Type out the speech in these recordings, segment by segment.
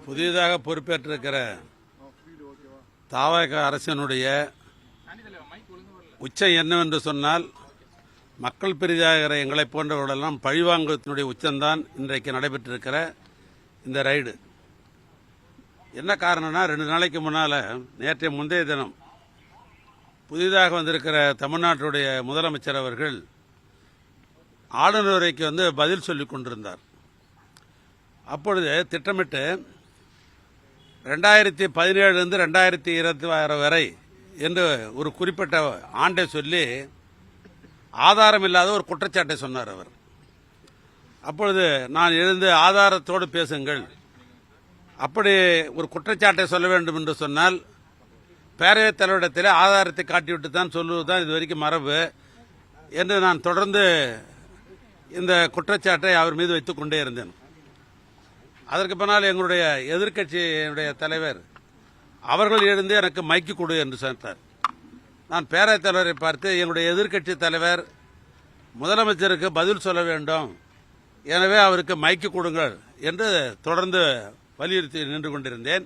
புதிதாக பொறுப்பேற்றிருக்கிற தாவக அரசினுடைய உச்சம் என்னவென்று சொன்னால், மக்கள் பிரதியாகிற எங்களை போன்றவர்களெல்லாம் பழிவாங்கத்தினுடைய உச்சம்தான் இன்றைக்கு நடைபெற்றிருக்கிற இந்த ரைடு. என்ன காரணம்னா, 2 நாளைக்கு முன்னால், நேற்றைய முந்தைய தினம் புதிதாக வந்திருக்கிற தமிழ்நாட்டுடைய முதலமைச்சர் அவர்கள் ஆளுநர் உரைக்கு பதில் சொல்லிக் கொண்டிருந்தார். அப்பொழுது திட்டமிட்டு 2017 2026 வரை என்று ஒரு குறிப்பிட்ட ஆண்டை சொல்லி ஆதாரம் இல்லாத ஒரு குற்றச்சாட்டை சொன்னார் அவர். அப்பொழுது நான் எழுந்து ஆதாரத்தோடு பேசுங்கள், அப்படி ஒரு குற்றச்சாட்டை சொல்ல வேண்டும் என்று சொன்னால் பேரவைத் தலைவரிடத்தில் ஆதாரத்தை காட்டிவிட்டு தான் சொல்லுவதுதான் இதுவரைக்கும் மரபு என்று நான் தொடர்ந்து இந்த குற்றச்சாட்டை அவர் மீது வைத்துக் கொண்டே இருந்தேன். அதற்கு பின்னால் எங்களுடைய எதிர்க்கட்சியினுடைய தலைவர் அவர்கள் எழுந்து எனக்கு மைக்கு கொடு என்று சொன்னார். நான் பேரவைத் தலைவரை பார்த்து, எங்களுடைய எதிர்க்கட்சி தலைவர் முதலமைச்சருக்கு பதில் சொல்ல வேண்டும், எனவே அவருக்கு மைக்கு கொடுங்கள் என்று தொடர்ந்து வலியுறுத்தி நின்று கொண்டிருந்தேன்.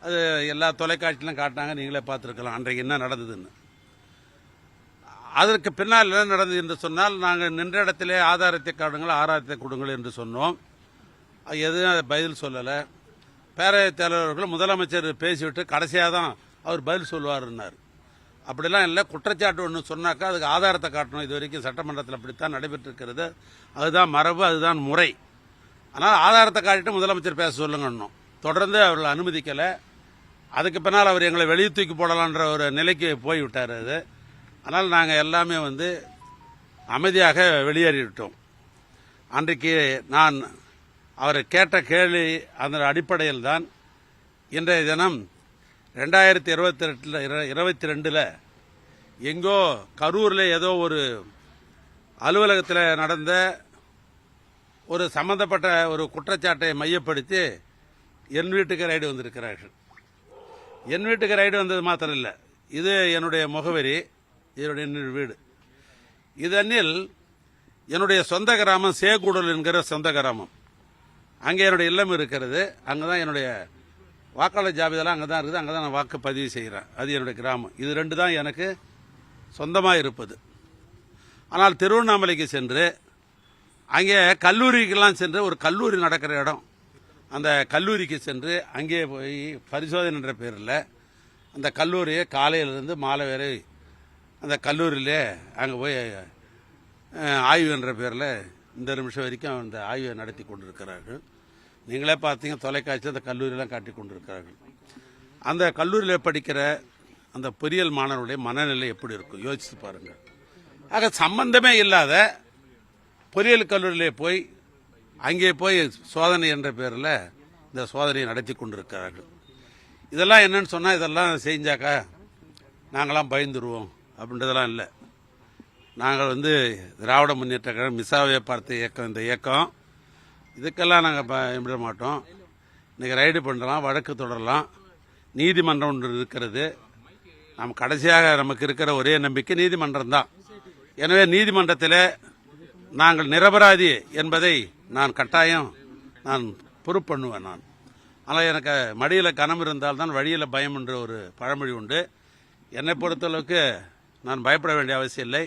அது எல்லா தொலைக்காட்சியிலும் காட்டினாங்க, நீங்களே பார்த்துருக்கலாம் அன்றைக்கு என்ன நடந்ததுன்னு. அதற்கு பின்னால் என்ன நடந்தது என்று சொன்னால், நாங்கள் நின்ற இடத்திலே ஆதாரத்தை காட்டுங்கள், ஆதாரத்தை கொடுங்கள் என்று சொன்னோம். எதுவும் பதில் சொல்லலை. பேரவைத் தலைவர்கள் முதலமைச்சர் பேசிவிட்டு கடைசியாக தான் அவர் பதில் சொல்லுவார்னார். அப்படிலாம் இல்லை, குற்றச்சாட்டு ஒன்று சொன்னாக்கா அதுக்கு ஆதாரத்தை காட்டணும். இது வரைக்கும் சட்டமன்றத்தில் அப்படித்தான் நடைபெற்றிருக்கிறது. அதுதான் மரபு, அதுதான் முறை. ஆனால் ஆதாரத்தை காட்டிட்டு முதலமைச்சர் பேச சொல்லுங்கன்னும் தொடர்ந்து அவர்கள் அனுமதிக்கலை. அதுக்கு பின்னால் அவர் எங்களை வெளியே தூக்கி போடலான்ற ஒரு நிலைக்கு போய்விட்டார். அது ஆனால் நாங்கள் எல்லாமே அமைதியாக வெளியேறிவிட்டோம். அன்றைக்கு நான் அவர் கேட்ட கேள்வி அந்த அடிப்படையில் தான் இன்றைய தினம் 2022 எங்கோ கரூரில் ஏதோ ஒரு அலுவலகத்தில் நடந்த ஒரு சம்பந்தப்பட்ட ஒரு குற்றச்சாட்டை மையப்படுத்தி என் வீட்டுக்கு ரைடு வந்திருக்கிறார்கள். என் வீட்டுக்கு ரைடு வந்தது மாத்திரம் இல்லை, இது என்னுடைய முகவரி, என்னுடைய வீடு. இதனில் என்னுடைய சொந்த கிராமம் சேகூடல் என்கிற சொந்த கிராமம். அங்கே என்னுடைய இல்லம் இருக்கிறது. அங்கே தான் என்னுடைய வாக்காளர் ஜாபிதெல்லாம் அங்கே தான் இருக்குது. அங்கே தான் நான் வாக்கு பதிவு செய்கிறேன். அது என்னுடைய கிராமம். இது 2 தான் எனக்கு சொந்தமாக இருப்பது. ஆனால் திருவண்ணாமலைக்கு சென்று அங்கே கல்லூரிக்கெல்லாம் சென்று, ஒரு கல்லூரி நடக்கிற இடம், அந்த கல்லூரிக்கு சென்று அங்கே போய் பரிசோதனை என்ற பேரில் அந்த கல்லூரியை காலையிலிருந்து மாலை வரை அந்த கல்லூரியிலே அங்கே போய் ஆய்வு என்ற பேரில் இந்த நிமிஷம் வரைக்கும் அந்த ஆய்வை நடத்தி கொண்டிருக்கிறார்கள். நீங்களே பார்த்தீங்க தொலைக்காட்சியில் அந்த கல்லூரியெல்லாம் காட்டி கொண்டிருக்கிறார்கள். அந்த கல்லூரியில் படிக்கிற அந்த பொறியியல் மாணவருடைய மனநிலை எப்படி இருக்கும் யோசித்து பாருங்கள். ஆக சம்பந்தமே இல்லாத பொறியியல் கல்லூரியிலே போய் அங்கே போய் சோதனை என்ற பேரில் இந்த சோதனையை நடத்தி கொண்டிருக்கிறார்கள். இதெல்லாம் என்னன்னு சொன்னால், இதெல்லாம் செஞ்சாக்கா நாங்களாம் பயந்துருவோம் அப்படின்றதெல்லாம் இல்லை. நாங்கள் திராவிட முன்னேற்ற கழகம் மிசாவை பார்த்த இயக்கம், இந்த இயக்கம் இதுக்கெல்லாம் நாங்கள் பயப்பட மாட்டோம். இன்றைக்கி ரைடு பண்ணலாம், வழக்கு தொடரலாம், நீதிமன்றம் ஒன்று இருக்கிறது. நம்ம கடைசியாக நமக்கு இருக்கிற ஒரே நம்பிக்கை நீதிமன்றம் தான். எனவே நீதிமன்றத்தில் நாங்கள் நிரபராதி என்பதை நான் கட்டாயம் பொறுப்பு பண்ணுவேன். ஆனால் எனக்கு மடியில் கனம் இருந்தால்தான் வழியில் பயம் என்ற ஒரு பழமொழி உண்டு. என்னை பொறுத்தளவுக்கு நான் பயப்பட வேண்டிய அவசியம் இல்லை.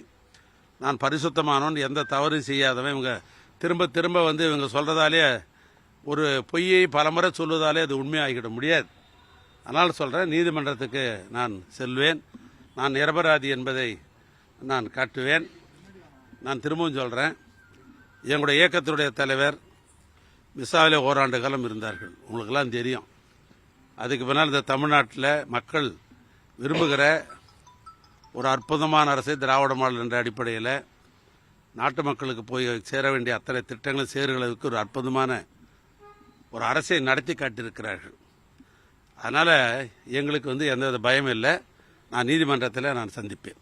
நான் பரிசுத்தமானவன், எந்த தவறும் செய்யாதவன். இவங்க திரும்ப திரும்ப இவங்க சொல்கிறதாலே, ஒரு பொய்யை பலமுறை சொல்வதாலே அது உண்மையாகிட முடியாது. அதனால் சொல்கிறேன், நீதிமன்றத்துக்கு நான் செல்வேன், நான் நிரபராதி என்பதை நான் காட்டுவேன். நான் திரும்பவும் சொல்கிறேன், எங்களுடைய இயக்கத்தினுடைய தலைவர் மிசாவிலே ஓராண்டு காலம் இருந்தார்கள், உங்களுக்கெல்லாம் தெரியும். அதுக்கு பின்னால் இந்த தமிழ்நாட்டில் மக்கள் விரும்புகிற ஒரு அற்புதமான அரசை திராவிட மாடல் என்ற அடிப்படையில் நாட்டு மக்களுக்கு போய் சேர வேண்டிய அத்தனை திட்டங்களும் சேருகளுக்கு ஒரு அற்புதமான ஒரு அரசை நடத்தி காட்டியிருக்கிறார்கள். அதனால் எங்களுக்கு எந்த பயம் இல்லை. நான் நீதிமன்றத்தில் நான் சந்திப்பேன்.